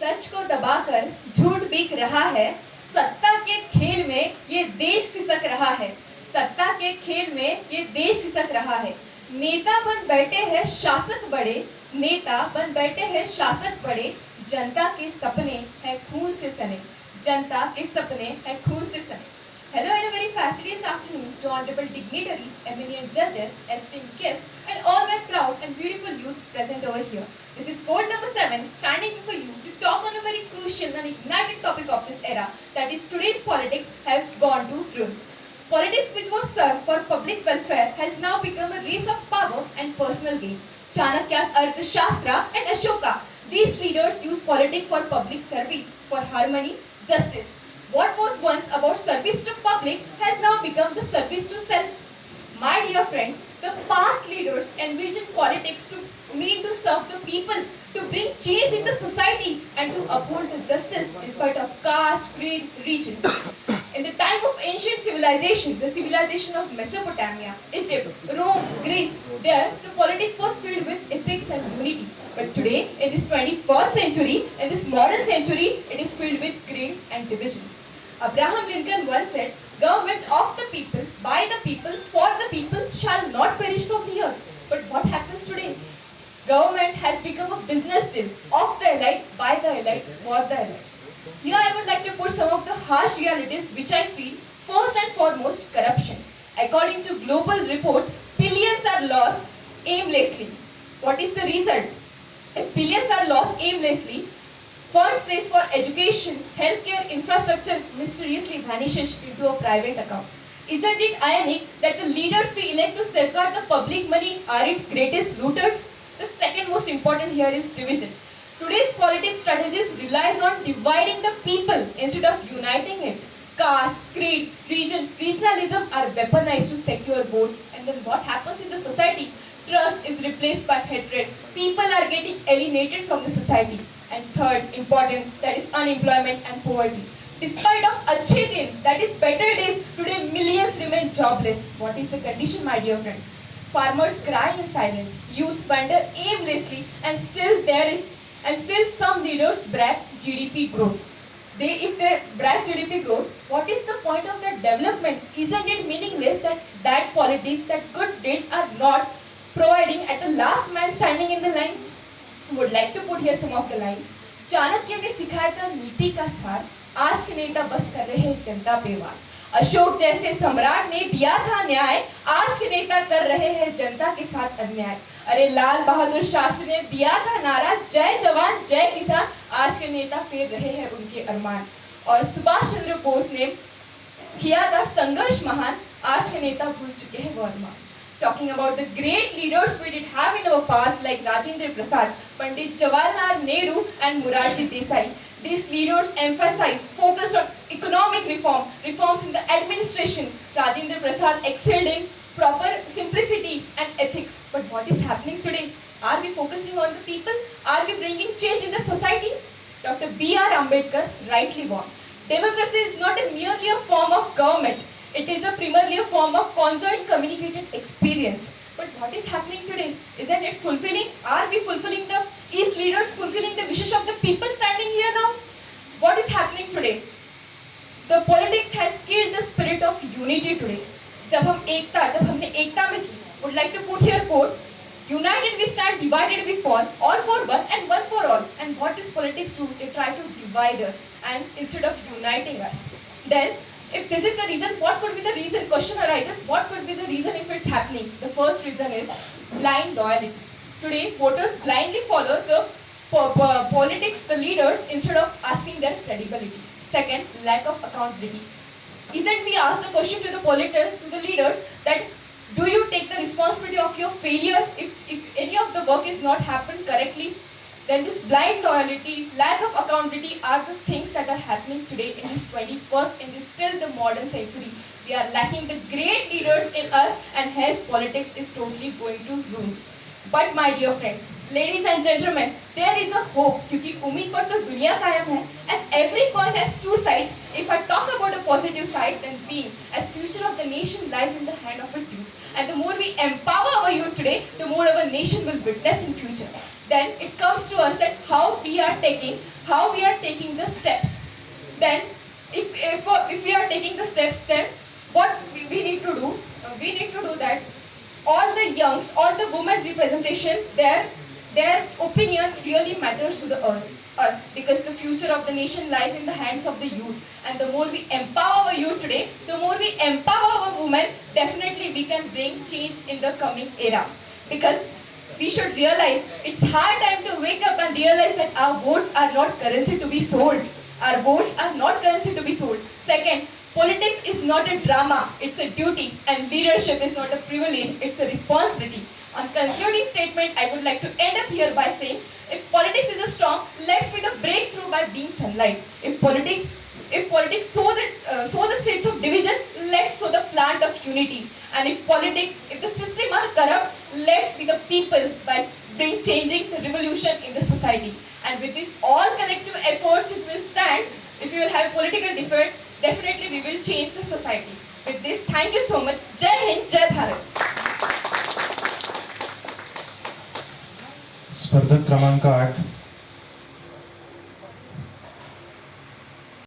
सच को दबाकर झूठ बिक रहा है। सत्ता के खेल में ये देश सिसक रहा है। सत्ता के खेल में ये देश सिसक रहा है। नेता बन बैठे हैं शासक बड़े। नेता बन बैठे हैं शासक बड़े। जनता के सपने हैं खून से सने। जनता के सपने हैं खून से सने। Hello and a very fastidious afternoon to honorable dignitaries, eminent judges, esteemed guests, and all my proud and beautiful youth present over here. This is code number 7, standing before you to talk on a very crucial and ignited topic of this era, that is today's politics has gone to ruin. Politics which was served for public welfare has now become a race of power and personal gain. Chanakya's Arthashastra and Ashoka, these leaders use politics for public service, for harmony, justice. What was once about service to public has now become the service to self. My dear friends, the past leaders envisioned politics to mean to serve the people, to bring change in the society and to uphold the justice in spite of caste, creed, region. In the time of ancient civilization, the civilization of Mesopotamia, Egypt, Rome, Greece, there the politics was filled with ethics and unity. But today, in this 21st century, in this modern century, it is filled with greed and division. Abraham Lincoln once said, "Government of the people, by the people, for the people shall not perish from the earth." But what happens today? Government has become a business deal of the elite, by the elite, for the elite. Here I would like to put some of the harsh realities which I feel. First and foremost, corruption. According to global reports, billions are lost aimlessly. What is the result? If billions are lost aimlessly, funds raised for education, healthcare, infrastructure mysteriously vanishes into a private account. Isn't it ironic that the leaders we elect to safeguard the public money are its greatest looters? The second most important here is division. Today's politics strategies relies on dividing the people instead of uniting it. Caste, creed, region, regionalism are weaponized to secure votes. And then what happens in the society? Trust is replaced by hatred. People are getting alienated from the society. And third, important, that is unemployment and poverty. Despite of achhe din, that is better days, today millions remain jobless. What is the condition, my dear friends? Farmers cry in silence, youth wander aimlessly, and still some leaders brag GDP growth. If they brag GDP growth, what is the point of that development? Isn't it meaningless that politics, that good deeds are not providing at the last man standing in the line? Would like to put here some of the lines. Chanakya ने सिखाया था नीति का सार, आज के नेता बस कर रहे हैं जनता पे वार। अशोक जैसे सम्राट ने दिया था न्याय, आज के नेता कर रहे हैं जनता के साथ अन्याय। अरे लाल बहादुर शास्त्री ने दिया था नारा, जय जवान जय किसान, आज के नेता फेर रहे हैं उनके अरमान। और सुभाष चंद्र बोस ने किया था संघर्ष महान, आज के नेता भूल चुके हैं वो अरमान। Talking about the great leaders we did have in our past, like Rajendra Prasad, Pandit Jawaharlal Nehru and Morarji Desai. These leaders emphasized, focused on economic reform, reforms in the administration. Rajendra Prasad excelled in proper simplicity and ethics. But what is happening today? Are we focusing on the people? Are we bringing change in the society? Dr. B.R. Ambedkar rightly warned, democracy is not merely a form of government. It is primarily a form of conjoint communicated experience. But what is happening today? Isn't it fulfilling? Are we fulfilling is leaders fulfilling the wishes of the people standing here now? What is happening today? The politics has killed the spirit of unity today. जब हमने एकता में थी, would like to put here quote, united we stand, divided we fall, all for one and one for all. And what is politics do? They try to divide us and instead of uniting us. Then, if this is the reason, what could be the reason? Question arises, what could be the reason if it's happening? The first reason is blind loyalty. Today, voters blindly follow the politics, the leaders, instead of asking their credibility. Second, lack of accountability. Isn't we ask the question to the leaders that do you take the responsibility of your failure if any of the work is not happened correctly? Then this blind loyalty, lack of accountability are the things that are happening today in this 21st, in this still the modern century. We are lacking the great leaders in us and hence politics is totally going to ruin. But my dear friends, ladies and gentlemen, there is a hope क्योंकि उम्मीद पर तो दुनिया कायम है. As every coin has two sides, if I talk about a positive side, then being as future of the nation lies in the hand of its youth. And the more we empower our youth today, the more our nation will witness in future. then it comes to us that how we are taking the steps. Then if we are taking the steps, then what we need to do, we need to do that all the youngs, all the women representation, their opinion really matters to us, because the future of the nation lies in the hands of the youth. And the more we empower our youth today, the more we empower our women, definitely we can bring change in the coming era. Because we should realize it's high time to wake up and realize that our votes are not currency to be sold. Our votes are not currency to be sold. Second, politics is not a drama, it's a duty, and leadership is not a privilege, it's a responsibility. On concluding statement, I would like to end up here by saying, if politics is a storm, let's be the breakthrough by being sunlight. If politics sow the seeds of division, let's sow the plant of unity. And if the system are corrupt, let's be the people by changing the revolution in the society. And with this all collective efforts, it will stand. If we will have political defeat, definitely we will change the society. With this, thank you so much. Jai Hind, Jai Bharat. स्पर्धक क्रमांक 8